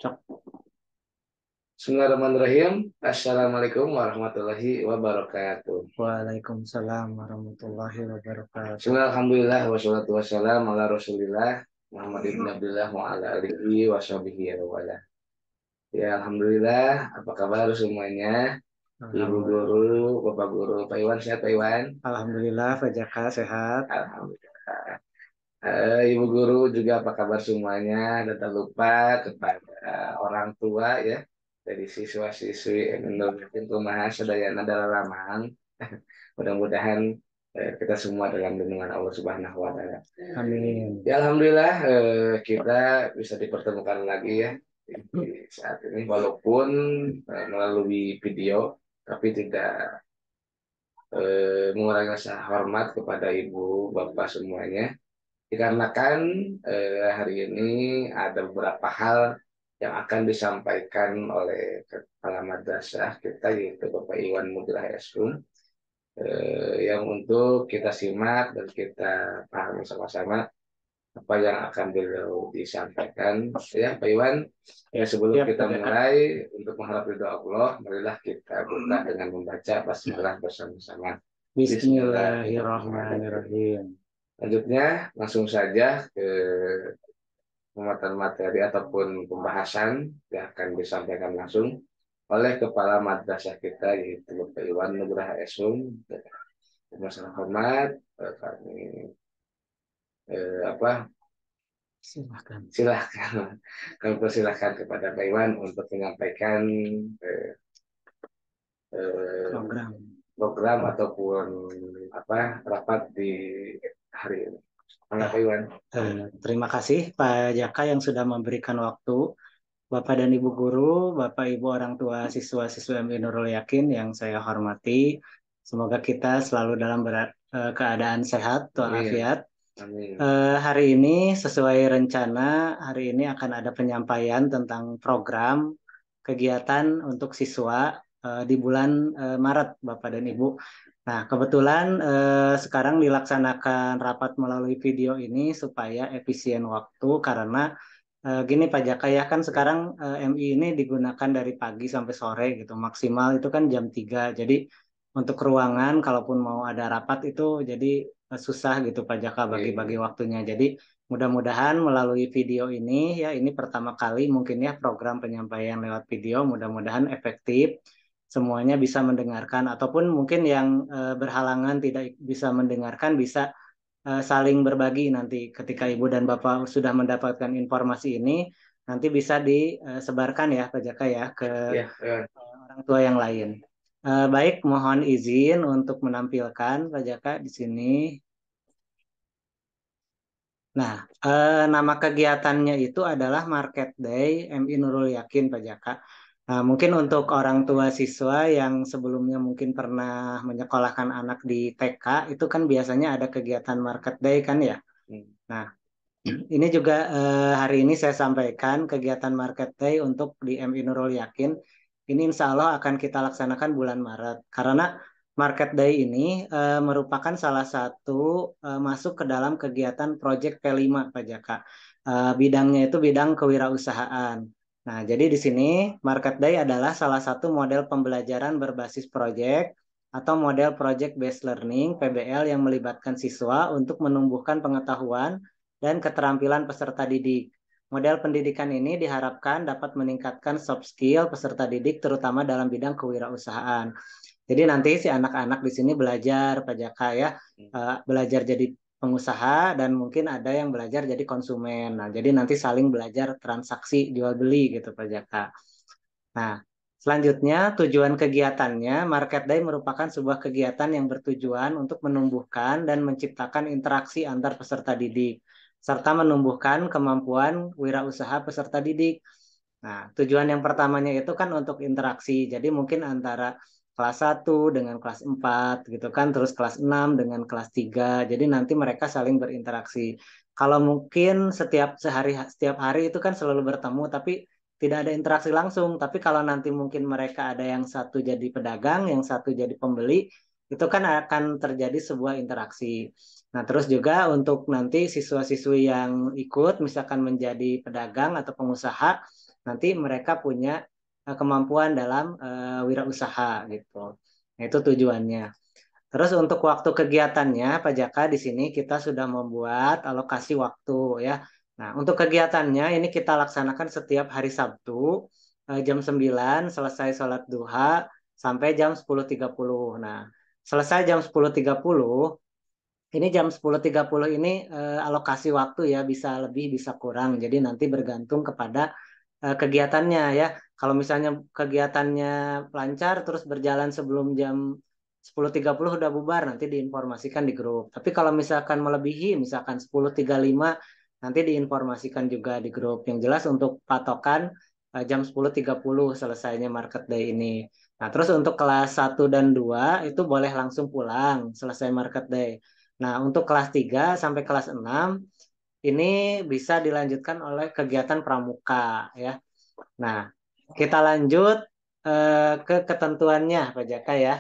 Cok. Bismillahirrahmanirrahim. Assalamualaikum warahmatullahi wabarakatuh. Waalaikumsalam warahmatullahi wabarakatuh. Bismillahirrahmanirrahim. Wassalatu wassalam ala rasulillah Muhammad ibn Abdullah wa ala alihi wa sahbihi wa wala. Ya Alhamdulillah. Apa kabar semuanya? Ibu Alhamdulillah. guru, Bapak guru, Pak Iwan sehat Pak Iwan? Alhamdulillah, Pak Jaka sehat. Alhamdulillah. Ibu guru juga apa kabar semuanya? Dan tak lupa kepada orang tua ya dari siswa-siswi Indonesia Kumaha Sadayana Dalaramang. Mudah-mudahan kita semua dalam lindungan Allah Subhanahu wa taala. Amin. Ya Alhamdulillah kita bisa dipertemukan lagi ya di saat ini walaupun melalui video tapi tidak mengurangi rasa hormat kepada ibu bapak semuanya dikarenakan hari ini ada beberapa hal yang akan disampaikan oleh kepala madrasah kita yaitu Bapak Iwan Nugraha Eskum yang untuk kita simak dan kita pahami sama-sama apa yang akan beliau disampaikan ya Pak Iwan. Ya, sebelum Siap, kita Pak Jaka. mulai untuk mengharap ridho Allah, marilah kita buka dengan membaca basmalah bersama-sama. Bismillahirrahmanirrahim. Bismillahirrahmanirrahim. Selanjutnya langsung saja ke penguatan materi ataupun pembahasan yang akan disampaikan langsung oleh kepala madrasah kita yaitu Bapak Iwan Nugraha Esum. Masalah hormat kami apa Silahkan. silahkan kami persilahkan kepada Pak Iwan untuk menyampaikan eh, eh, Program. program ataupun apa rapat di hari ini. Mangga Pak Ya, Iwan. terima kasih Pak Jaka yang sudah memberikan waktu. Bapak dan Ibu guru, Bapak Ibu orang tua siswa-siswa MI Nurul Yakin yang saya hormati. Semoga kita selalu dalam keadaan sehat Amin. walafiat. Amin. Hari ini sesuai rencana, hari ini akan ada penyampaian tentang program kegiatan untuk siswa di bulan Maret, Bapak dan Ibu. Nah, kebetulan sekarang dilaksanakan rapat melalui video ini supaya efisien waktu karena gini Pak Jaka ya kan sekarang MI ini digunakan dari pagi sampai sore gitu, maksimal itu kan jam 3. Jadi untuk ruangan kalaupun mau ada rapat itu jadi susah gitu Pak Jaka bagi-bagi Oke. waktunya. Jadi mudah-mudahan melalui video ini ya ini pertama kali mungkin ya program penyampaian lewat video mudah-mudahan efektif semuanya bisa mendengarkan ataupun mungkin yang berhalangan tidak bisa mendengarkan bisa saling berbagi nanti ketika Ibu dan Bapak sudah mendapatkan informasi ini nanti bisa disebarkan ya Pak Jaka ya ke Ya, ya. orang tua yang lain. Baik, mohon izin untuk menampilkan Pak Jaka di sini. Nah, nama kegiatannya itu adalah Market Day MI Nurul Yakin, Pak Jaka. Nah, mungkin untuk orang tua siswa yang sebelumnya mungkin pernah menyekolahkan anak di TK, itu kan biasanya ada kegiatan Market Day kan ya. Hmm. Nah, ini juga hari ini saya sampaikan kegiatan Market Day untuk di MI Nurul Yakin. Ini insya Allah akan kita laksanakan bulan Maret. Karena Market Day ini merupakan salah satu masuk ke dalam kegiatan Project P5 Pak Jaka. Bidangnya itu bidang kewirausahaan. Nah, jadi di sini Market Day adalah salah satu model pembelajaran berbasis project atau model Project Based Learning PBL yang melibatkan siswa untuk menumbuhkan pengetahuan dan keterampilan peserta didik. Model pendidikan ini diharapkan dapat meningkatkan soft skill peserta didik terutama dalam bidang kewirausahaan. Jadi nanti si anak-anak di sini belajar Pak Jaka ya, belajar jadi pengusaha dan mungkin ada yang belajar jadi konsumen. Nah, jadi nanti saling belajar transaksi jual beli gitu Pak Jaka. Nah, selanjutnya tujuan kegiatannya, Market Day merupakan sebuah kegiatan yang bertujuan untuk menumbuhkan dan menciptakan interaksi antar peserta didik, serta menumbuhkan kemampuan wirausaha peserta didik. Nah, tujuan yang pertamanya itu kan untuk interaksi, jadi mungkin antara kelas 1 dengan kelas 4 gitu kan, terus kelas 6 dengan kelas 3. Jadi nanti mereka saling berinteraksi. Kalau mungkin setiap hari itu kan selalu bertemu, tapi tidak ada interaksi langsung. Tapi kalau nanti mungkin mereka ada yang satu jadi pedagang, yang satu jadi pembeli, itu kan akan terjadi sebuah interaksi. Nah, terus juga untuk nanti siswa-siswi yang ikut, misalkan menjadi pedagang atau pengusaha, nanti mereka punya kemampuan dalam wirausaha gitu. Nah, itu tujuannya. Terus untuk waktu kegiatannya, Pak Jaka, di sini kita sudah membuat alokasi waktu ya. Nah, untuk kegiatannya ini kita laksanakan setiap hari Sabtu jam 9 selesai sholat duha sampai jam 10.30. Nah, selesai jam 10.30, ini jam 10.30 ini alokasi waktu ya, bisa lebih bisa kurang. Jadi nanti bergantung kepada kegiatannya ya. Kalau misalnya kegiatannya lancar terus berjalan sebelum jam 10.30 udah bubar, nanti diinformasikan di grup. Tapi kalau misalkan melebihi, misalkan 10.35, nanti diinformasikan juga di grup. Yang jelas untuk patokan jam 10.30 selesainya market day ini. Nah, terus untuk kelas 1 dan 2 itu boleh langsung pulang selesai market day. Nah, untuk kelas 3 sampai kelas 6 ini bisa dilanjutkan oleh kegiatan pramuka ya. Nah, kita lanjut ke ketentuannya Pak Jaka ya.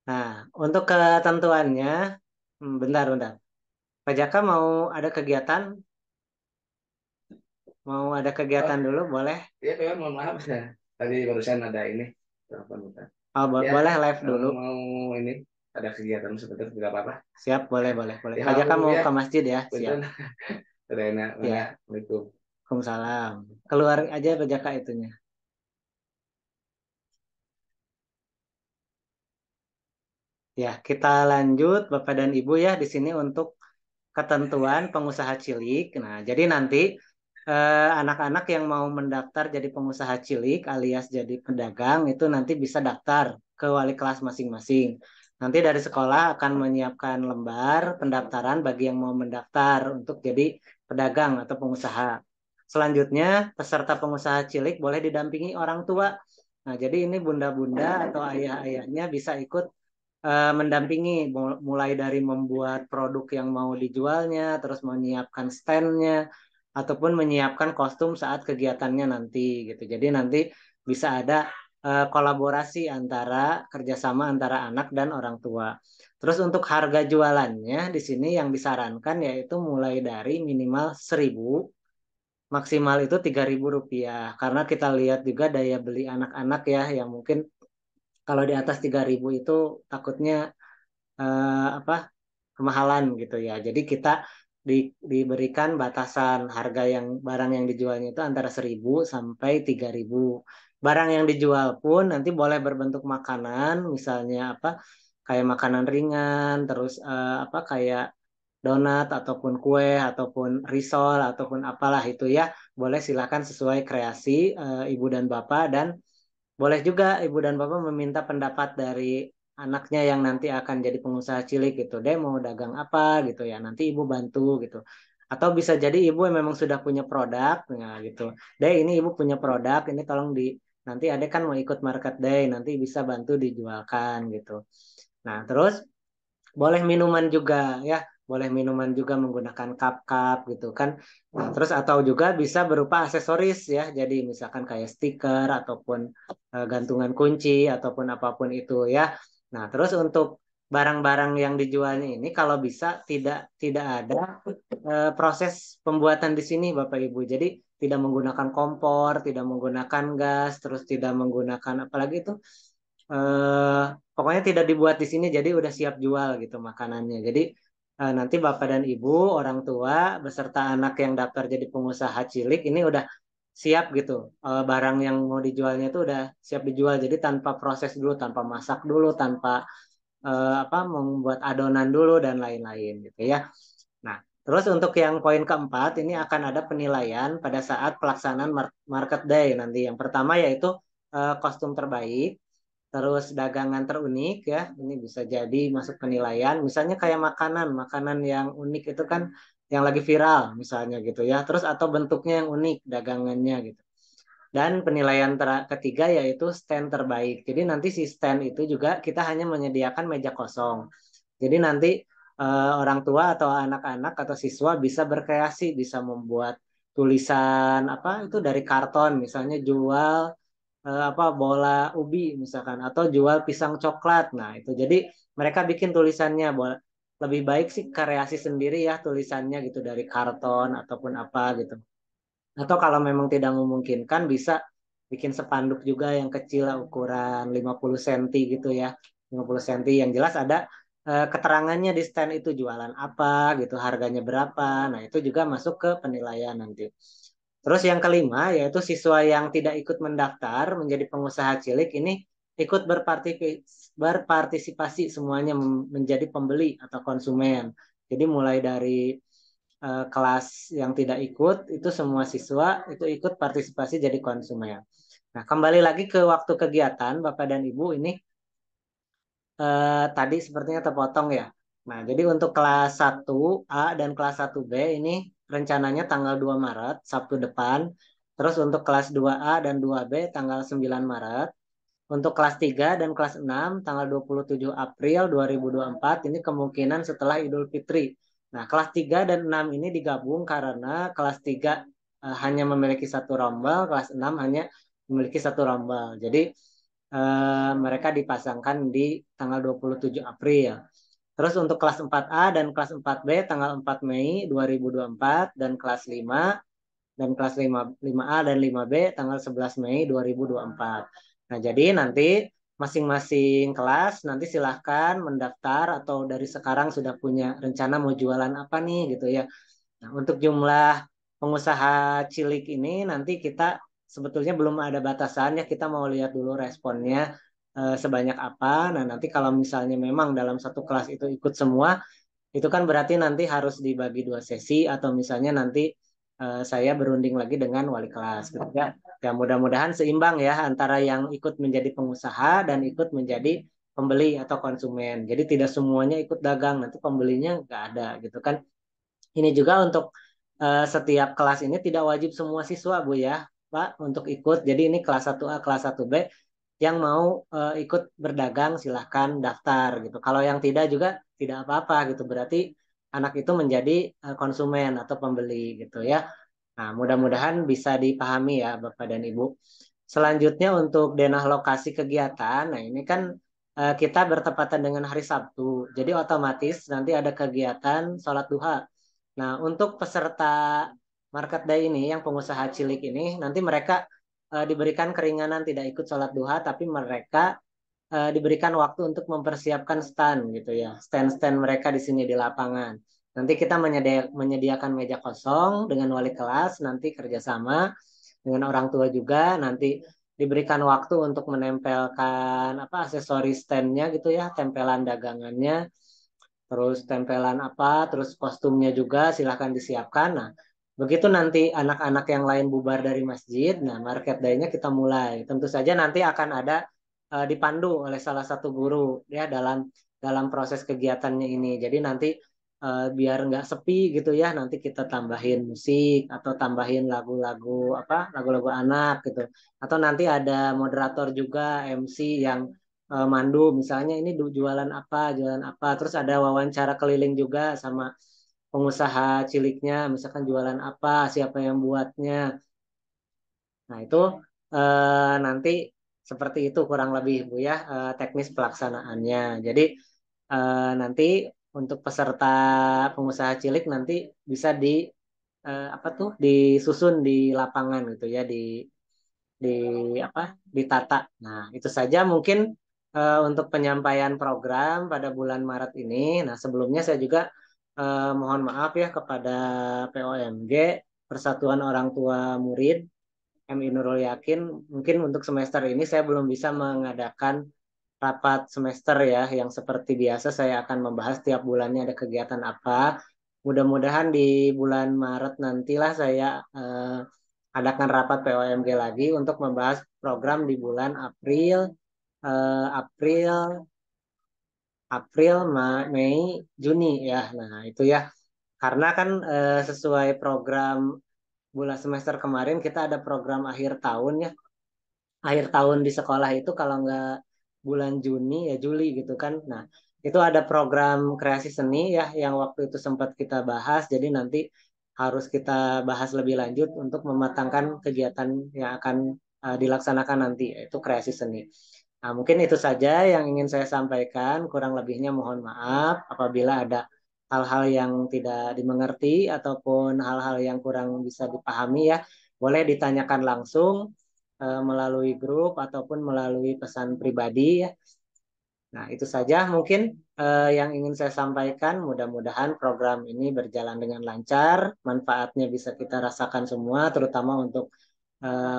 Nah, untuk ketentuannya, bentar, bentar. Pak Jaka ada kegiatan, mau ada Oh, kegiatan dulu, boleh? ya kawan, mohon maaf ya. Tadi barusan ada ini. Telepon, bentar. Oh, Ya, boleh live kamu dulu. mau ini ada kegiatan sebentar tidak apa-apa. Siap, boleh, boleh, boleh. Ya Pak Jaka aku mau ya, ke masjid ya? Siap. punten. Sudah enak, mangga. Ya, Assalamualaikum. Waalaikumsalam. Keluar aja Pak Jaka itunya. Ya, kita lanjut Bapak dan Ibu ya di sini untuk ketentuan pengusaha cilik. Nah, jadi nanti anak-anak yang mau mendaftar jadi pengusaha cilik alias jadi pedagang itu nanti bisa daftar ke wali kelas masing-masing. Nanti dari sekolah akan menyiapkan lembar pendaftaran bagi yang mau mendaftar untuk jadi pedagang atau pengusaha. Selanjutnya, peserta pengusaha cilik boleh didampingi orang tua. Nah, jadi ini bunda-bunda atau ayah-ayahnya bisa ikut mendampingi mulai dari membuat produk yang mau dijualnya, terus menyiapkan standnya, ataupun menyiapkan kostum saat kegiatannya nanti gitu. Jadi nanti bisa ada kolaborasi antara kerjasama antara anak dan orang tua. Terus untuk harga jualannya di sini yang disarankan yaitu mulai dari minimal 1.000, maksimal itu Rp3.000 karena kita lihat juga daya beli anak-anak ya yang mungkin kalau di atas 3.000 itu takutnya apa kemahalan gitu ya. Jadi kita diberikan batasan harga yang barang yang dijualnya itu antara 1.000 sampai 3.000. Barang yang dijual pun nanti boleh berbentuk makanan, misalnya apa kayak makanan ringan, terus apa kayak donat ataupun kue ataupun risol ataupun apalah itu ya. Boleh silakan sesuai kreasi ibu dan bapak dan boleh juga ibu dan bapak meminta pendapat dari anaknya yang nanti akan jadi pengusaha cilik gitu. Dia mau dagang apa gitu ya. Nanti ibu bantu gitu. Atau bisa jadi ibu yang memang sudah punya produk, nah gitu. Deh ini ibu punya produk, ini tolong nanti adek kan mau ikut market day, nanti bisa bantu dijualkan gitu. Nah terus boleh minuman juga ya, boleh minuman juga menggunakan cup-cup gitu kan. Nah, terus atau juga bisa berupa aksesoris ya, jadi misalkan kayak stiker ataupun gantungan kunci ataupun apapun itu ya. Nah, terus untuk barang-barang yang dijualnya ini kalau bisa tidak ada proses pembuatan di sini Bapak Ibu. Jadi tidak menggunakan kompor, tidak menggunakan gas, terus tidak menggunakan apalagi itu eh, pokoknya tidak dibuat di sini jadi udah siap jual gitu makanannya. Jadi nanti Bapak dan Ibu, orang tua beserta anak yang daftar jadi pengusaha cilik ini udah siap gitu. Barang yang mau dijualnya itu udah siap dijual. Jadi tanpa proses dulu, tanpa masak dulu, tanpa apa membuat adonan dulu dan lain-lain gitu ya. Nah, terus untuk yang poin keempat ini akan ada penilaian pada saat pelaksanaan market day nanti. Yang pertama yaitu kostum terbaik, terus dagangan terunik ya, ini bisa jadi masuk penilaian. Misalnya kayak makanan, makanan yang unik itu kan yang lagi viral misalnya gitu ya. Terus atau bentuknya yang unik dagangannya gitu. Dan penilaian ketiga yaitu stand terbaik. Jadi nanti si stand itu juga kita hanya menyediakan meja kosong. Jadi nanti orang tua atau anak-anak atau siswa bisa berkreasi, bisa membuat tulisan apa itu dari karton, misalnya jual apa bola ubi misalkan atau jual pisang coklat. Nah, itu jadi mereka bikin tulisannya lebih baik sih kreasi sendiri ya tulisannya gitu dari karton ataupun apa gitu. Atau kalau memang tidak memungkinkan bisa bikin spanduk juga yang kecil lah, ukuran 50 cm gitu ya. 50 cm yang jelas ada keterangannya di stand itu jualan apa gitu, harganya berapa. Nah, itu juga masuk ke penilaian nanti. Terus yang kelima yaitu siswa yang tidak ikut mendaftar menjadi pengusaha cilik ini ikut berpartisipasi semuanya menjadi pembeli atau konsumen. Jadi mulai dari kelas yang tidak ikut itu semua siswa itu ikut partisipasi jadi konsumen. Nah, kembali lagi ke waktu kegiatan Bapak dan Ibu ini tadi sepertinya terpotong ya. Nah, jadi untuk kelas 1A dan kelas 1B ini rencananya tanggal 2 Maret, Sabtu depan. Terus untuk kelas 2A dan 2B tanggal 9 Maret. Untuk kelas 3 dan kelas 6 tanggal 27 April 2024 ini kemungkinan setelah Idul Fitri. Nah, kelas 3 dan 6 ini digabung karena kelas 3 hanya memiliki satu rombel, kelas 6 hanya memiliki satu rombel. Jadi mereka dipasangkan di tanggal 27 April. Terus untuk kelas 4A dan kelas 4B tanggal 4 Mei 2024 dan kelas 5 dan kelas 5A dan 5B tanggal 11 Mei 2024. Nah, jadi nanti masing-masing kelas nanti silahkan mendaftar atau dari sekarang sudah punya rencana mau jualan apa nih gitu ya. Nah, untuk jumlah pengusaha cilik ini nanti kita sebetulnya belum ada batasannya. Kita mau lihat dulu responnya sebanyak apa. Nah, nanti kalau misalnya memang dalam satu kelas itu ikut semua, itu kan berarti nanti harus dibagi dua sesi atau misalnya nanti saya berunding lagi dengan wali kelas. Gitu ya. Ya mudah-mudahan seimbang ya antara yang ikut menjadi pengusaha dan ikut menjadi pembeli atau konsumen. Jadi tidak semuanya ikut dagang, nanti pembelinya nggak ada gitu kan. Ini juga untuk setiap kelas ini tidak wajib semua siswa, Bu ya, Pak, untuk ikut. Jadi ini kelas 1A, kelas 1B yang mau ikut berdagang silahkan daftar gitu. Kalau yang tidak juga tidak apa-apa gitu. Berarti anak itu menjadi konsumen atau pembeli gitu ya. Nah, mudah-mudahan bisa dipahami ya Bapak dan Ibu. Selanjutnya untuk denah lokasi kegiatan, nah ini kan kita bertepatan dengan hari Sabtu. Jadi otomatis nanti ada kegiatan sholat duha. Nah, untuk peserta market day ini, yang pengusaha cilik ini, nanti mereka diberikan keringanan tidak ikut sholat duha, tapi mereka diberikan waktu untuk mempersiapkan stand gitu ya, stand-stand mereka di sini di lapangan. Nanti kita menyediakan meja kosong dengan wali kelas, nanti kerjasama dengan orang tua juga, nanti diberikan waktu untuk menempelkan apa aksesoris standnya gitu ya, tempelan dagangannya, terus tempelan apa, terus kostumnya juga silahkan disiapkan. Nah, begitu nanti anak-anak yang lain bubar dari masjid, nah market day-nya kita mulai. Tentu saja nanti akan ada dipandu oleh salah satu guru ya dalam proses kegiatannya ini. Jadi nanti biar nggak sepi gitu ya, nanti kita tambahin musik atau tambahin lagu-lagu apa, lagu-lagu anak gitu. Atau nanti ada moderator juga MC yang mandu misalnya ini jualan apa terus ada wawancara keliling juga sama pengusaha ciliknya misalkan jualan apa siapa yang buatnya. Nah itu nanti seperti itu kurang lebih Bu ya teknis pelaksanaannya. Jadi nanti untuk peserta pengusaha cilik nanti bisa di apa tuh disusun di lapangan gitu ya di apa ditata. Nah, itu saja mungkin untuk penyampaian program pada bulan Maret ini. Nah, sebelumnya saya juga mohon maaf ya kepada POMG Persatuan Orang Tua Murid MI Nurul Yakin. Mungkin untuk semester ini saya belum bisa mengadakan rapat semester ya yang seperti biasa saya akan membahas tiap bulannya ada kegiatan apa. Mudah-mudahan di bulan Maret nantilah saya adakan rapat POMG lagi untuk membahas program di bulan eh, April, April, Mei, Juni ya. Nah, itu ya. Karena kan sesuai program bulan semester kemarin kita ada program akhir tahun ya. Akhir tahun di sekolah itu kalau nggak bulan Juni ya Juli gitu kan. Nah, itu ada program kreasi seni ya yang waktu itu sempat kita bahas. Jadi nanti harus kita bahas lebih lanjut untuk mematangkan kegiatan yang akan dilaksanakan nanti yaitu kreasi seni. Nah, mungkin itu saja yang ingin saya sampaikan. Kurang lebihnya mohon maaf apabila ada hal-hal yang tidak dimengerti ataupun hal-hal yang kurang bisa dipahami ya, boleh ditanyakan langsung melalui grup ataupun melalui pesan pribadi ya. Nah, itu saja mungkin yang ingin saya sampaikan. Mudah-mudahan program ini berjalan dengan lancar, manfaatnya bisa kita rasakan semua, terutama untuk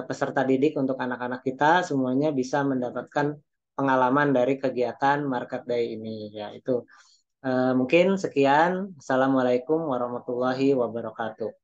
peserta didik, untuk anak-anak kita, semuanya bisa mendapatkan pengalaman dari kegiatan Market Day ini. Ya, itu mungkin sekian. Assalamualaikum warahmatullahi wabarakatuh.